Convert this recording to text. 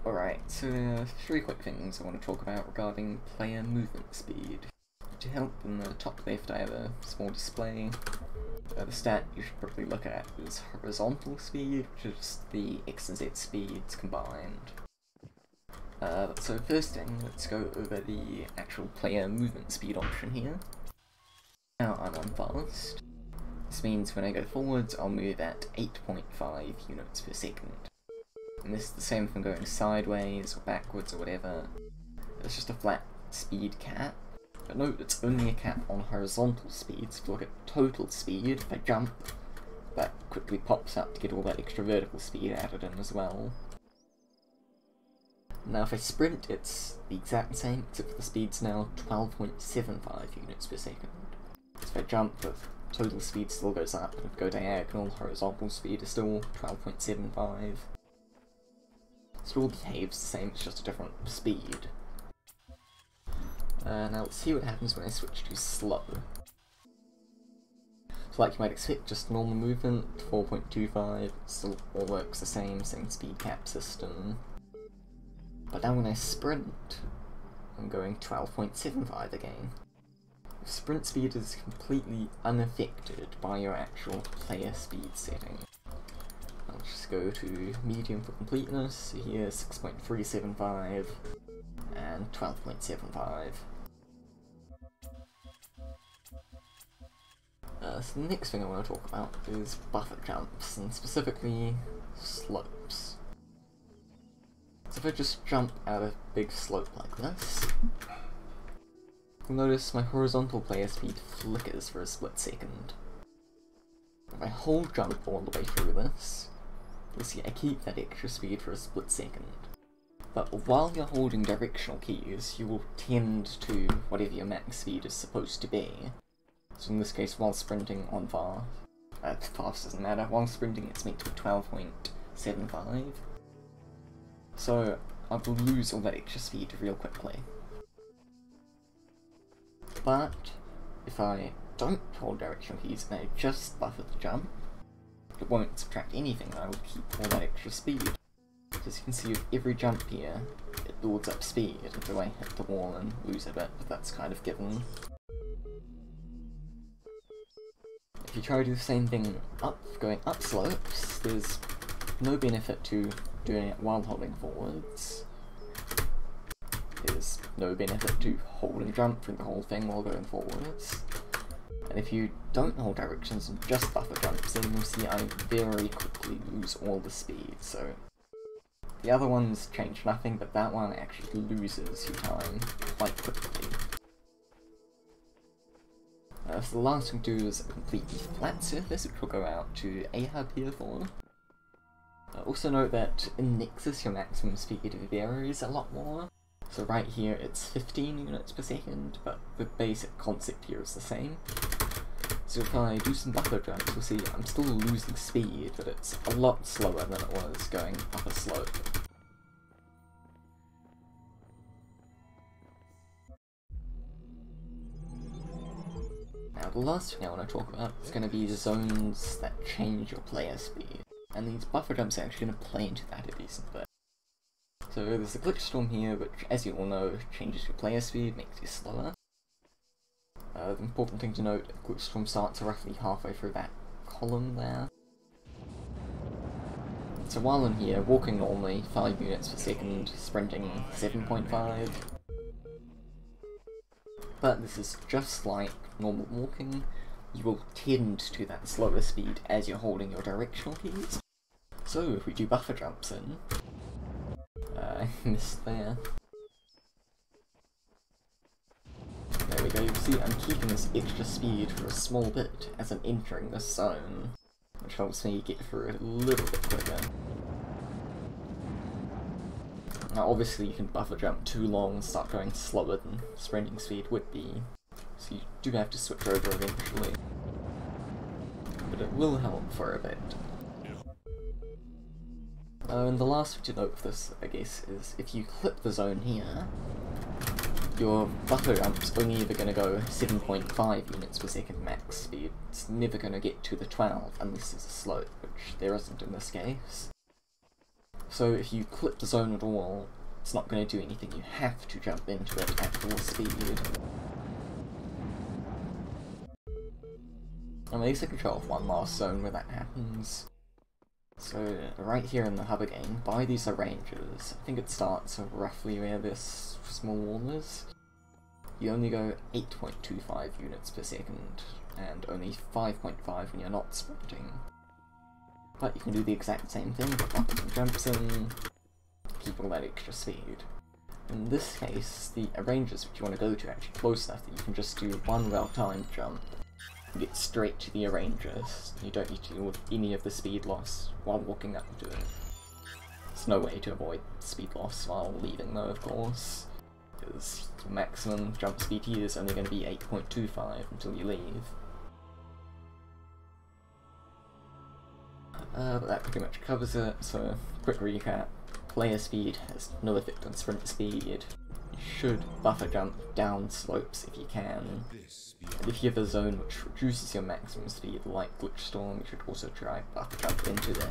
Alright, so three quick things I want to talk about regarding player movement speed. To help, in the top left I have a small display. The stat you should probably look at is horizontal speed, which is the X and Z speeds combined. So first thing, let's go over the actual player movement speed option here. Now I'm on fast. This means when I go forwards, I'll move at 8.5 units per second. And this is the same from going sideways or backwards or whatever. It's just a flat speed cap. But note, it's only a cap on horizontal speeds. If you look at total speed, if I jump, that quickly pops up to get all that extra vertical speed added in as well. Now if I sprint, it's the exact same, except for the speed's now 12.75 units per second. So if I jump, the total speed still goes up, and if I go diagonal, horizontal speed is still 12.75. So it all behaves the same, it's just a different speed. Now let's see what happens when I switch to slow. So like you might expect, just normal movement, 4.25, still all works the same speed cap system. But now when I sprint, I'm going 12.75 again. Sprint speed is completely unaffected by your actual player speed setting. I'll just go to medium for completeness, here 6.375 and 12.75. So the next thing I want to talk about is buffer jumps, and specifically slopes. So if I just jump out a big slope like this, you'll notice my horizontal player speed flickers for a split second. If I hold jump all the way through this, you'll see I keep that extra speed for a split second. But while you're holding directional keys, you will tend to whatever your max speed is supposed to be. So in this case, while sprinting on fast doesn't matter, while sprinting it's meant to be 12.75. So I will lose all that extra speed real quickly. But if I don't hold directional keys and I just buffer the jump, it won't subtract anything, I will keep all that extra speed. So as you can see with every jump here, it builds up speed until I hit the wall and lose a bit, but that's kind of given. If you try to do the same thing going up slopes, there's no benefit to doing it while holding forwards. There's no benefit to hold and jump through the whole thing while going forwards. And if you don't hold directions and just buffer jumps, then you'll see I very quickly lose all the speed, so the other ones change nothing, but that one actually loses your time quite quickly. So the last thing to do is a completely flat surface, which will go out to a hub here for. Also note that in Nexus your maximum speed varies a lot more. So right here it's 15 units per second, but the basic concept here is the same. So if I do some buffer jumps, you'll see I'm still losing speed, but it's a lot slower than it was going up a slope. Now the last thing I want to talk about is going to be zones that change your player speed, and these buffer jumps are actually going to play into that a decent bit. So there's a glitch storm here, which as you all know changes your player speed, makes you slower. The important thing to note, a glitch storm starts roughly halfway through that column there. So while in here, walking normally 5 units per second, sprinting 7.5. But this is just like normal walking, you will tend to that slower speed as you're holding your directional keys. So if we do buffer jumps in, I missed there. There we go, you see I'm keeping this extra speed for a small bit as I'm entering this zone, which helps me get through it a little bit quicker. Now obviously you can buffer jump too long and start going slower than sprinting speed would be, so you do have to switch over eventually. But it will help for a bit. And the last thing to note with this, I guess, is if you clip the zone here, your buffer jump's only ever going to go 7.5 units per second max speed. It's never going to get to the 12 unless there's a slope, which there isn't in this case. So if you clip the zone at all, it's not going to do anything. You have to jump into it at full speed. And at least I can show off one last zone where that happens. So right here in the hub again, by these arrangers, I think it starts roughly where this small wall is. You only go 8.25 units per second, and only 5.5 when you're not sprinting. But you can do the exact same thing, pop jumps in, keep all that extra speed. In this case, the arrangers which you want to go to are actually close enough that you can just do one well-timed jump and get straight to the arrangers. You don't need to deal with any of the speed loss while walking up to it. There's no way to avoid speed loss while leaving though, of course, because the maximum jump speed here is only going to be 8.25 until you leave. But that pretty much covers it, so quick recap. Player speed has no effect on sprint speed. You should buffer jump down slopes if you can. And if you have a zone which reduces your maximum speed, like Glitch Storm, you should also try buffer jump into them.